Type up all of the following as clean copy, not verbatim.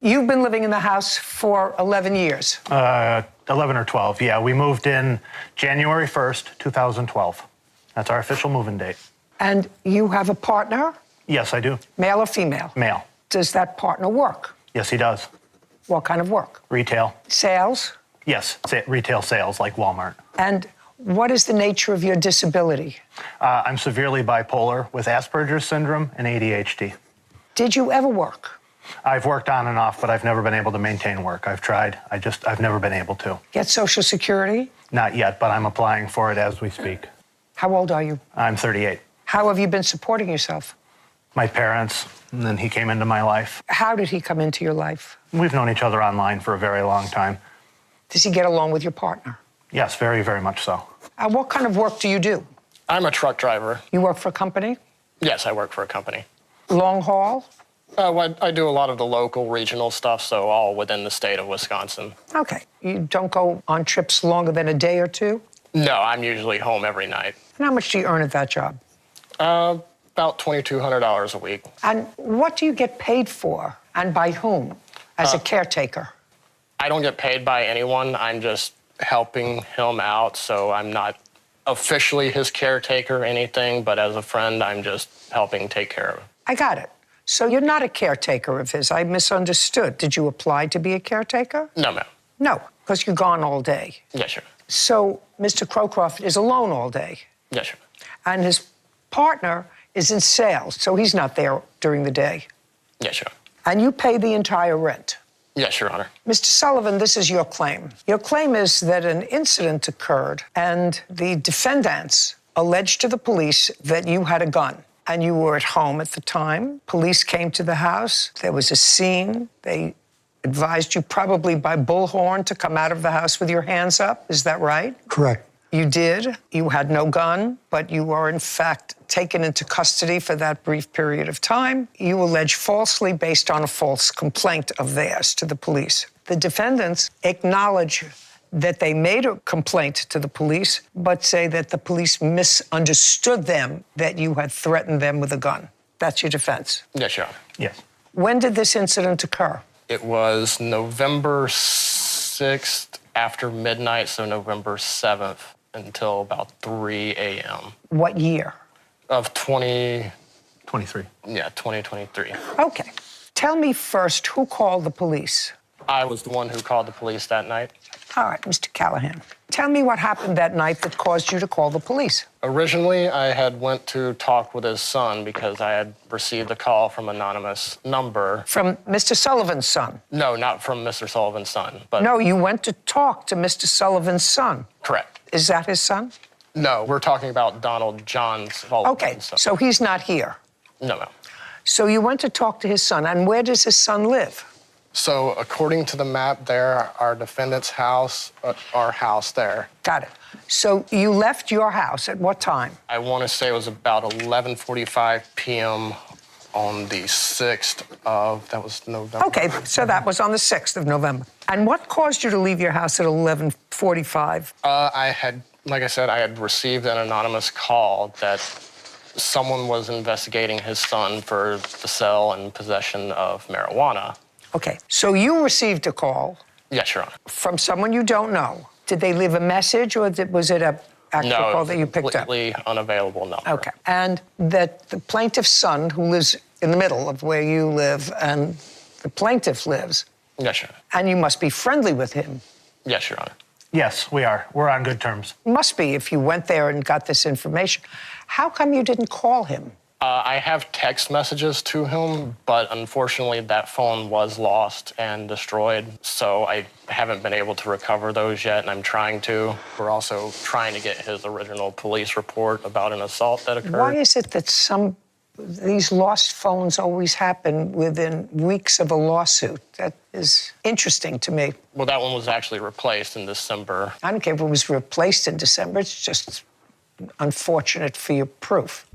You've been living in the house for 11 years. 11 or 12, yeah. We moved in January 1st, 2012. That's our official move-in date. And you have a partner? Yes, I do. Male or female? Male. Does that partner work? Yes, he does. What kind of work? Retail. Sales? Yes, retail sales like Walmart. And what is the nature of your disability? I'm severely bipolar with Asperger's syndrome and ADHD. Did you ever work? I've worked on and off, but I've never been able to maintain work. I've tried. I've never been able to. Get Social Security? Not yet, but I'm applying for it as we speak. How old are you? I'm 38. How have you been supporting yourself? My parents, and then he came into my life. How did he come into your life? We've known each other online for a very long time. Does he get along with your partner? Yes, very, very much so. What kind of work do you do? I'm a truck driver. You work for a company? Yes, I work for a company. Long haul? I do a lot of the local, regional stuff, so all within the state of Wisconsin. Okay. You don't go on trips longer than a day or two? No, I'm usually home every night. And how much do you earn at that job? About $2,200 a week. And what do you get paid for, and by whom, as a caretaker? I don't get paid by anyone. I'm just helping him out, so I'm not officially his caretaker or anything, but as a friend, I'm just helping take care of him. I got it. So you're not a caretaker of his. I misunderstood. Did you apply to be a caretaker? No, ma'am. No, because you're gone all day. Yes, sir. So Mr. Crowcroft is alone all day. Yes, sir. And his partner is in sales, so he's not there during the day. Yes, sir. And you pay the entire rent. Yes, Your Honor. Mr. Sullivan, this is your claim. Your claim is that an incident occurred and the defendants alleged to the police that you had a gun and you were at home at the time. Police came to the house. There was a scene. They advised you probably by bullhorn to come out of the house with your hands up. Is that right? Correct. You did. You had no gun, but you were in fact taken into custody for that brief period of time. You allege falsely based on a false complaint of theirs to the police. The defendants acknowledge that they made a complaint to the police, but say that the police misunderstood them, that you had threatened them with a gun. That's your defense. Yes, Your Honor. Yes. When did this incident occur? It was November 6th after midnight, so November 7th until about 3 a.m. What year? Of 2023. Yeah, 2023. Okay. Tell me first, who called the police? I was the one who called the police that night. All right, Mr. Callahan. Tell me what happened that night that caused you to call the police. Originally, I had went to talk with his son because I had received a call from an anonymous number. From Mr. Sullivan's son? No, not from Mr. Sullivan's son, but... No, you went to talk to Mr. Sullivan's son. Correct. Is that his son? No, we're talking about Donald John Sullivan. Okay, so he's not here. No, ma'am. So you went to talk to his son, and where does his son live? So according to the map there, our defendant's house, our house there. Got it. So you left your house at what time? I want to say it was about 11:45 p.m. on the 6th of, that was November. Okay, so that was on the 6th of November. And what caused you to leave your house at 11:45? I had, like I said, I had received an anonymous call that someone was investigating his son for the sale and possession of marijuana. Okay, so you received a call. Yes, Your Honor. From someone you don't know. Did they leave a message, or was it an actual call that you picked up? No, completely unavailable number. Okay, and that the plaintiff's son, who lives in the middle of where you live and the plaintiff lives. Yes, Your Honor. And you must be friendly with him. Yes, Your Honor. Yes, we are. We're on good terms. Must be if you went there and got this information. How come you didn't call him? I have text messages to him, but unfortunately that phone was lost and destroyed, so I haven't been able to recover those yet, and I'm trying to. We're also trying to get his original police report about an assault that occurred. Why is it that these lost phones always happen within weeks of a lawsuit? That is interesting to me. Well, that one was actually replaced in December. I don't care if it was replaced in December. It's just unfortunate for your proof.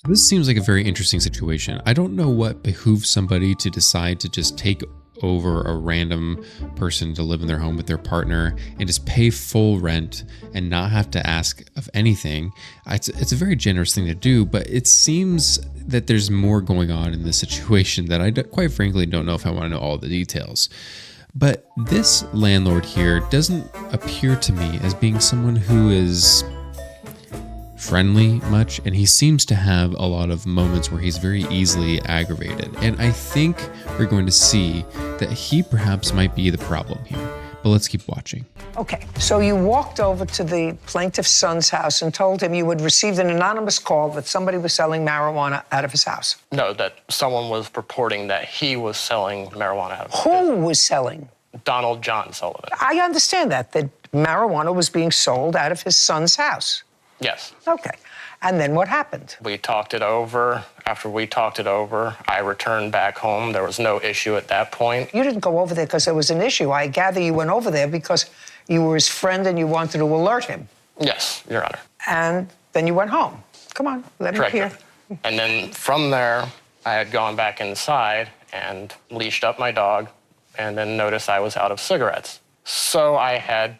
This seems like a very interesting situation. I don't know what behooves somebody to decide to just take over a random person to live in their home with their partner and just pay full rent and not have to ask of anything. It's a very generous thing to do, but it seems that there's more going on in this situation that I quite frankly don't know if I want to know all the details. But this landlord here doesn't appear to me as being someone who is friendly much, and he seems to have a lot of moments where he's very easily aggravated. And I think we're going to see that he perhaps might be the problem here. But let's keep watching. Okay, so you walked over to the plaintiff's son's house and told him you had received an anonymous call that somebody was selling marijuana out of his house. No, that someone was purporting that he was selling marijuana out of his Who was selling? Donald John Sullivan. I understand that marijuana was being sold out of his son's house. Yes. Okay, and then what happened? We talked it over. After we talked it over, I returned back home. There was no issue at that point. You didn't go over there because there was an issue. I gather you went over there because you were his friend and you wanted to alert him. Yes, Your Honor. And then you went home. Come on, let me hear. And then from there, I had gone back inside and leashed up my dog and then noticed I was out of cigarettes. So I had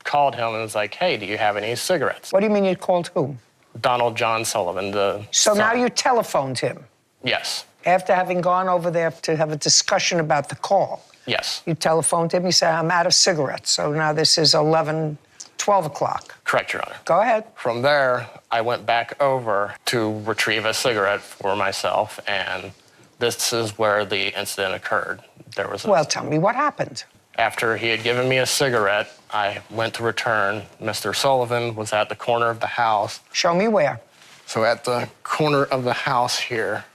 called him and was like, hey, do you have any cigarettes? What do you mean you called whom? Donald John Sullivan, the So son. now you telephoned him? Yes. After having gone over there to have a discussion about the call? Yes. You telephoned him, you said, I'm out of cigarettes. So now this is 12 o'clock. Correct, Your Honor. Go ahead. From there, I went back over to retrieve a cigarette for myself, and this is where the incident occurred. There was Well, tell me what happened. After he had given me a cigarette, I went to return. Mr. Sullivan was at the corner of the house. Show me where. So at the corner of the house here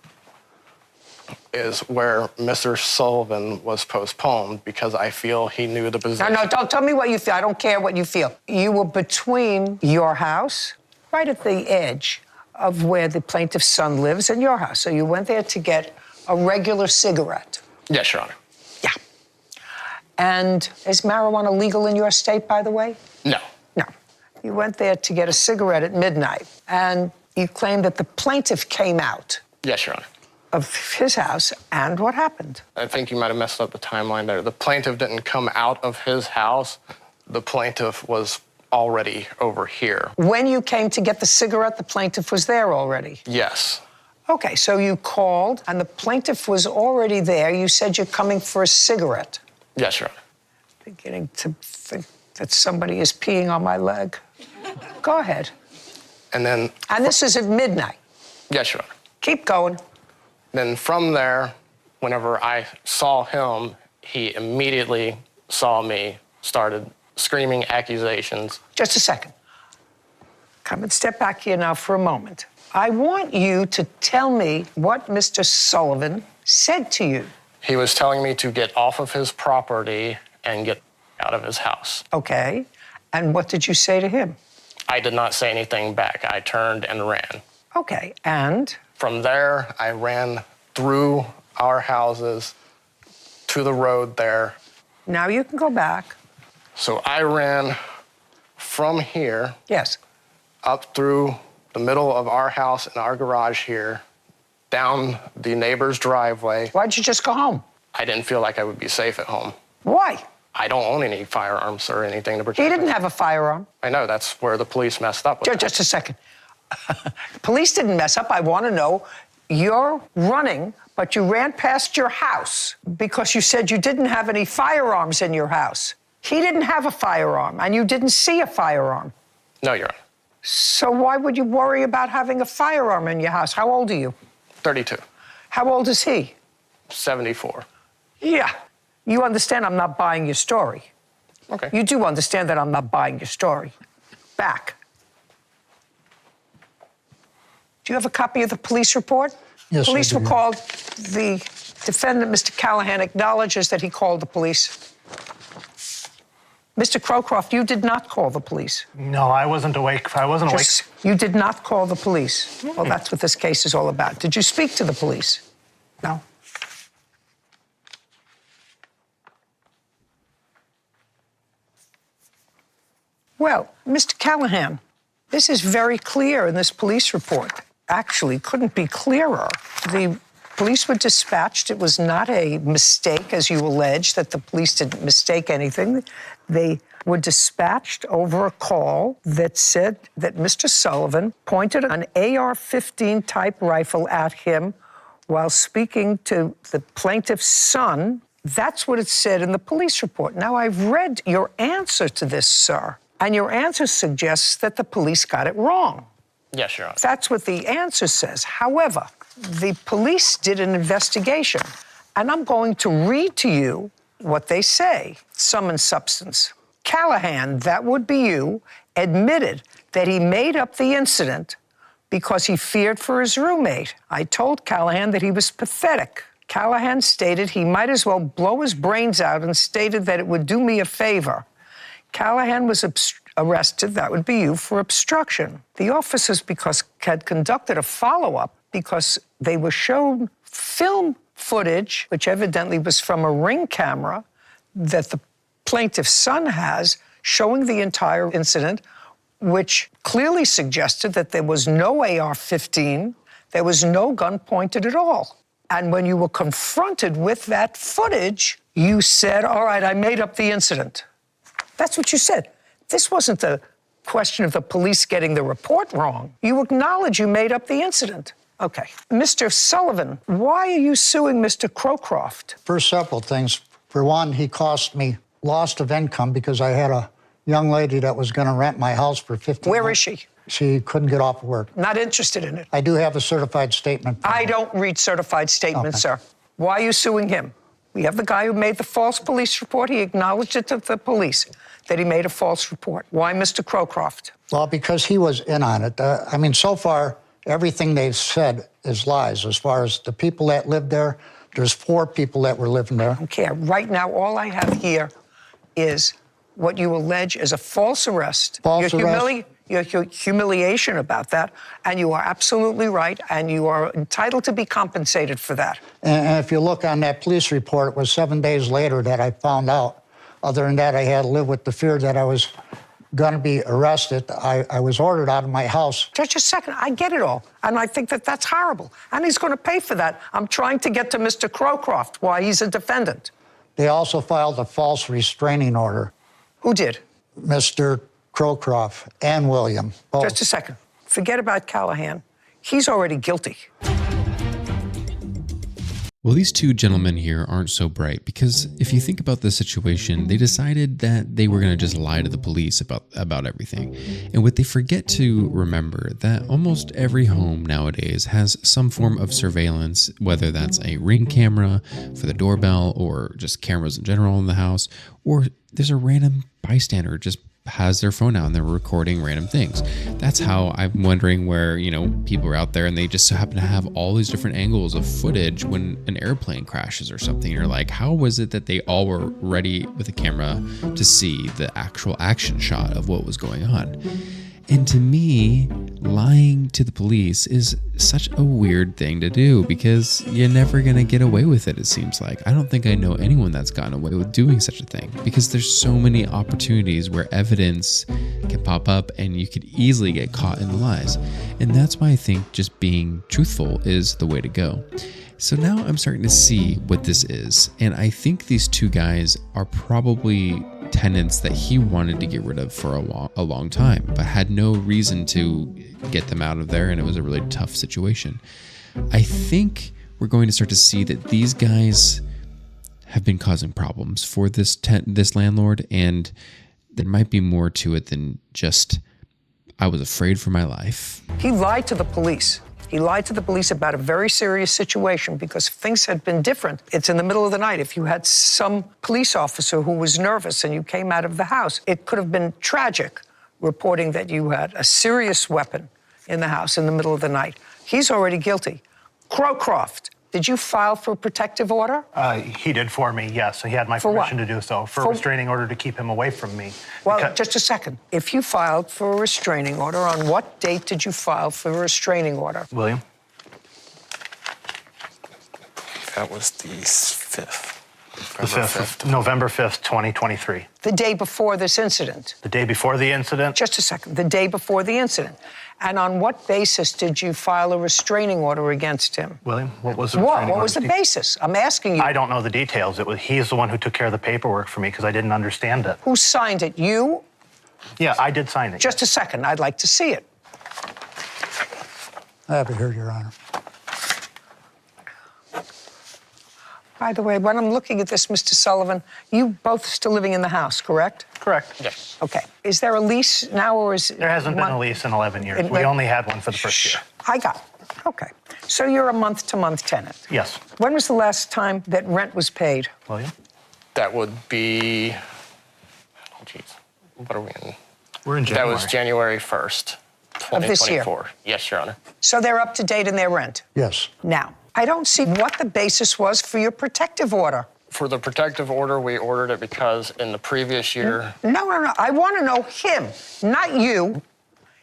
is where Mr. Sullivan was postponed because I feel he knew the position. No, don't tell me what you feel. I don't care what you feel. You were between your house, right at the edge of where the plaintiff's son lives, and your house. So you went there to get a regular cigarette. Yes, Your Honor. Yeah. And is marijuana legal in your state, by the way? No. No. You went there to get a cigarette at midnight, and you claim that the plaintiff came out Yes, Your Honor. of his house, and what happened? I think you might have messed up the timeline there. The plaintiff didn't come out of his house. The plaintiff was already over here. When you came to get the cigarette, the plaintiff was there already? Yes. Okay, so you called, and the plaintiff was already there. You said you're coming for a cigarette. Yes, Your Honor. Beginning to think that somebody is peeing on my leg. Go ahead. And then... And this is at midnight. Yes, Your Honor. Keep going. Then from there, whenever I saw him, he immediately saw me, started screaming accusations. Just a second. Come and step back here now for a moment. I want you to tell me what Mr. Sullivan said to you. He was telling me to get off of his property and get out of his house. Okay. And what did you say to him? I did not say anything back. I turned and ran. Okay, and? From there, I ran through our houses to the road there. Now you can go back. So I ran from here. Yes. Up through the middle of our house and our garage here, down the neighbor's driveway. Why'd you just go home? I didn't feel like I would be safe at home. Why? I don't own any firearms or anything to protect He didn't me. have a firearm. I know, that's where the police messed up with Just a second. Police didn't mess up. I want to know, you're running, but you ran past your house because you said you didn't have any firearms in your house. He didn't have a firearm, and you didn't see a firearm. No, Your Honor. So why would you worry about having a firearm in your house? How old are you? 32. How old is he? 74. Yeah. You understand I'm not buying your story. Okay. You do understand that I'm not buying your story. Back. Do you have a copy of the police report? Yes, I Police do. were called. The defendant, Mr. Callahan, acknowledges that he called the police. Mr. Crowcroft, you did not call the police. No, I wasn't awake. I wasn't awake. You did not call the police. Well, that's what this case is all about. Did you speak to the police? No. Well, Mr. Callahan, this is very clear in this police report. Actually, couldn't be clearer. The police were dispatched. It was not a mistake, as you allege, that the police didn't mistake anything. They were dispatched over a call that said that Mr. Sullivan pointed an AR-15 type rifle at him while speaking to the plaintiff's son. That's what it said in the police report. Now, I've read your answer to this, sir, and your answer suggests that the police got it wrong. Yes, Your Honor. That's what the answer says. However, the police did an investigation, and I'm going to read to you what they say, sum and substance. Callahan, that would be you, admitted that he made up the incident because he feared for his roommate. I told Callahan that he was pathetic. Callahan stated he might as well blow his brains out and stated that it would do me a favor. Callahan was arrested, that would be you, for obstruction. The officers had conducted a follow-up because they were shown film footage, which evidently was from a Ring camera that the plaintiff's son has, showing the entire incident, which clearly suggested that there was no AR-15, there was no gun pointed at all. And when you were confronted with that footage, you said, all right, I made up the incident. That's what you said. This wasn't a question of the police getting the report wrong. You acknowledge you made up the incident. Okay. Mr. Sullivan, why are you suing Mr. Crowcroft? For several things. For one, he cost me loss of income because I had a young lady that was going to rent my house for 15 Where months. is she? She couldn't get off of work. Not interested in it. I do have a certified statement. I don't read certified statements, sir. Why are you suing him? We have the guy who made the false police report. He acknowledged it to the police that he made a false report. Why Mr. Crowcroft? Well, because he was in on it. I mean, so far, everything they've said is lies. As far as the people that lived there, there's 4 people that were living there. I don't care. Right now, all I have here is what you allege is a false arrest. False arrest. Your humiliation about that, and you are absolutely right, and you are entitled to be compensated for that. And if you look on that police report, it was 7 days later that I found out. Other than that, I had to live with the fear that I was going to be arrested. I was ordered out of my house. Just a second, I get it all, and I think that that's horrible, and he's going to pay for that. I'm trying to get to Mr. Crowcroft, why he's a defendant. They also filed a false restraining order. Who did? Mr. Crowcroft and William, both. Just a second. Forget about Callahan. He's already guilty. Well, these two gentlemen here aren't so bright because if you think about the situation, they decided that they were going to just lie to the police about everything. And what they forget to remember that almost every home nowadays has some form of surveillance, whether that's a Ring camera for the doorbell or just cameras in general in the house, or there's a random bystander just has their phone out and they're recording random things. That's how I'm wondering where, people are out there and they just happen to have all these different angles of footage when an airplane crashes or something. You're like, how was it that they all were ready with a camera to see the actual action shot of what was going on? And to me, lying to the police is such a weird thing to do because you're never going to get away with it, it seems like. I don't think I know anyone that's gotten away with doing such a thing because there's so many opportunities where evidence can pop up and you could easily get caught in the lies. And that's why I think just being truthful is the way to go. So now I'm starting to see what this is. And I think these two guys are probably tenants that he wanted to get rid of for a long time, but had no reason to get them out of there. And it was a really tough situation. I think we're going to start to see that these guys have been causing problems for this landlord. And there might be more to it than just, I was afraid for my life. He lied to the police. He lied to the police about a very serious situation because if things had been different, it's in the middle of the night. If you had some police officer who was nervous and you came out of the house, it could have been tragic, reporting that you had a serious weapon in the house in the middle of the night. He's already guilty. Crowcroft, did you file for a protective order? He did for me, yes. So he had my For what? permission to do so. For a restraining order to keep him away from me. Well, just a second. If you filed for a restraining order, on what date did you file for a restraining order? William? That was the 5th. November 5th, 2023. The day before this incident. The day before the incident? Just a second. The day before the incident. And on what basis did you file a restraining order against him? William, what was the What? What was the basis? I'm asking you. I don't know the details. He's the one who took care of the paperwork for me because I didn't understand it. Who signed it? You? Yeah, I did sign it. Just a second. I'd like to see it. I have it here, Your Honor. By the way, when I'm looking at this, Mr. Sullivan, you both still living in the house, correct? Correct. Yes. Okay. Is there a lease now, or is There hasn't been a lease in 11 years. We only had one for the first year. I got it. Okay. So you're a month-to-month tenant. Yes. When was the last time that rent was paid? William? That would be, oh geez, what are we in? We're in That January. was January 1st, Of this year? 2024. Yes, Your Honor. So they're up to date in their rent? Yes. Now, I don't see what the basis was for your protective order. For the protective order, we ordered it because in the previous year, No. I want to know him, not you.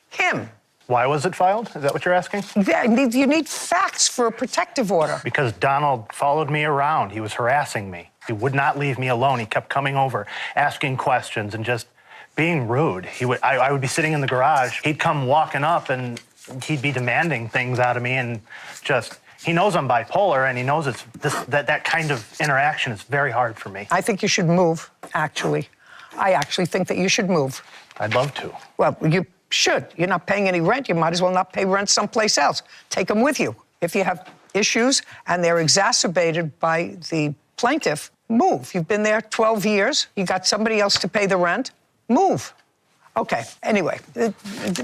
Him. Why was it filed? Is that what you're asking? Yeah, you need facts for a protective order. Because Donald followed me around. He was harassing me. He would not leave me alone. He kept coming over, asking questions, and just being rude. I would be sitting in the garage. He'd come walking up, and he'd be demanding things out of me, and just... He knows I'm bipolar, and he knows that kind of interaction is very hard for me. I think you should move, actually. I actually think that you should move. I'd love to. Well, you should. You're not paying any rent. You might as well not pay rent someplace else. Take them with you. If you have issues and they're exacerbated by the plaintiff, move. You've been there 12 years. You got somebody else to pay the rent. Move. Okay, anyway, the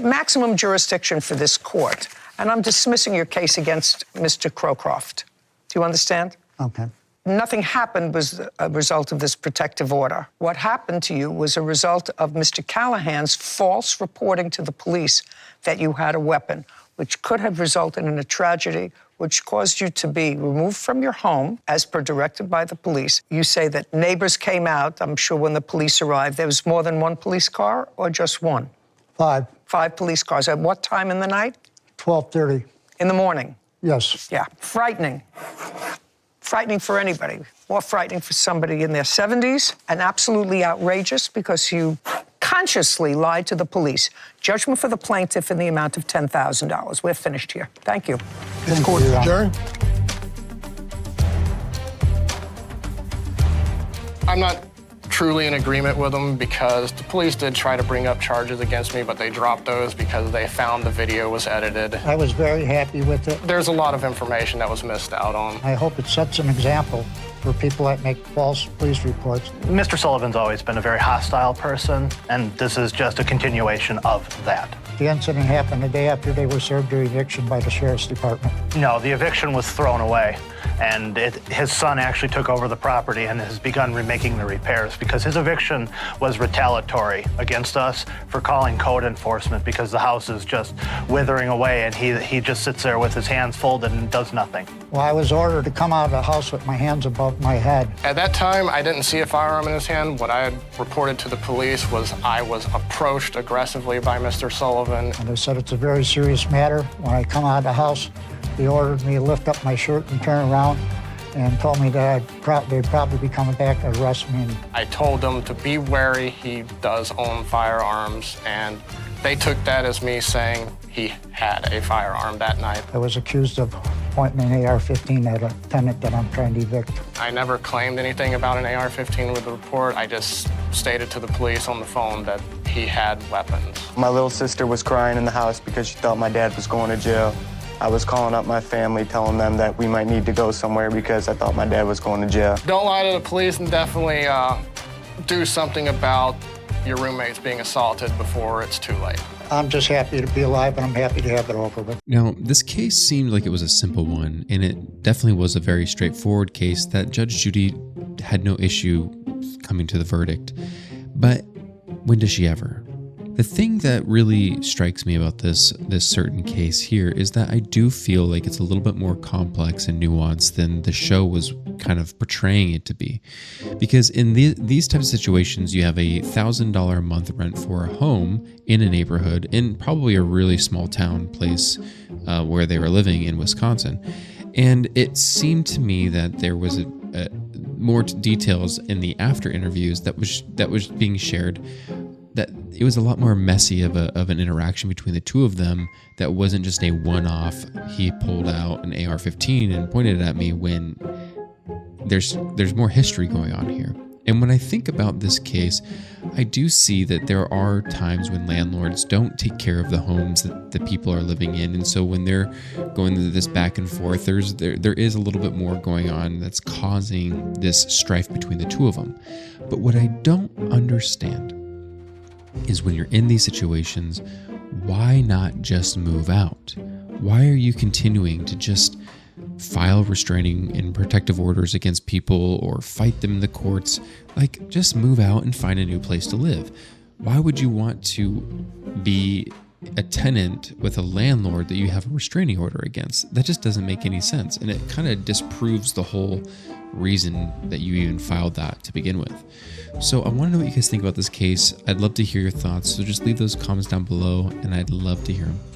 maximum jurisdiction for this court, and I'm dismissing your case against Mr. Crowcroft. Do you understand? Okay. Nothing happened was a result of this protective order. What happened to you was a result of Mr. Callahan's false reporting to the police that you had a weapon, which could have resulted in a tragedy, which caused you to be removed from your home, as per directed by the police. You say that neighbors came out, I'm sure when the police arrived. There was more than one police car or just one? 5. 5 police cars. At what time in the night? 12:30. In the morning? Yes. Yeah, frightening. Frightening for anybody. More frightening for somebody in their 70s, and absolutely outrageous because you consciously lied to the police. Judgment for the plaintiff in the amount of $10,000. We're finished here. Thank you. This court is adjourned. I'm not truly in agreement with them because the police did try to bring up charges against me, but they dropped those because they found the video was edited. I was very happy with it. There's a lot of information that was missed out on. I hope it sets an example for people that make false police reports. Mr. Sullivan's always been a very hostile person, and this is just a continuation of that. The incident happened the day after they were served their eviction by the sheriff's department. No, the eviction was thrown away, and his son actually took over the property and has begun remaking the repairs because his eviction was retaliatory against us for calling code enforcement because the house is just withering away, and he just sits there with his hands folded and does nothing. Well, I was ordered to come out of the house with my hands above my head. At that time, I didn't see a firearm in his hand. What I had reported to the police was I was approached aggressively by Mr. Sullivan. And they said it's a very serious matter. When I come out of the house, they ordered me to lift up my shirt and turn around and told me that they'd probably be coming back to arrest me. I told them to be wary. He does own firearms, and they took that as me saying he had a firearm that night. I was accused of pointing an AR-15 at a tenant that I'm trying to evict. I never claimed anything about an AR-15 with the report. I just stated to the police on the phone that he had weapons. My little sister was crying in the house because she thought my dad was going to jail. I was calling up my family, telling them that we might need to go somewhere because I thought my dad was going to jail. Don't lie to the police, and definitely do something about your roommates being assaulted before it's too late. I'm just happy to be alive, and I'm happy to have it over with. Now, this case seemed like it was a simple one, and it definitely was a very straightforward case that Judge Judy had no issue coming to the verdict. But when does she ever? The thing that really strikes me about this certain case here is that I do feel like it's a little bit more complex and nuanced than the show was kind of portraying it to be. Because in these types of situations, you have a $1,000 a month rent for a home in a neighborhood in probably a really small town place where they were living in Wisconsin. And it seemed to me that there was more details in the after interviews that was being shared, that it was a lot more messy of an interaction between the two of them. That wasn't just a one-off. He pulled out an AR-15 and pointed it at me, when there's more history going on here. And when I think about this case, I do see that there are times when landlords don't take care of the homes that the people are living in. And so when they're going through this back and forth, there is a little bit more going on that's causing this strife between the two of them. But what I don't understand is, when you're in these situations, why not just move out? Why are you continuing to just file restraining and protective orders against people or fight them in the courts? Like, just move out and find a new place to live. Why would you want to be a tenant with a landlord that you have a restraining order against? That just doesn't make any sense. And it kind of disproves the whole reason that you even filed that to begin with. So I want to know what you guys think about this case. I'd love to hear your thoughts. So just leave those comments down below, and I'd love to hear them.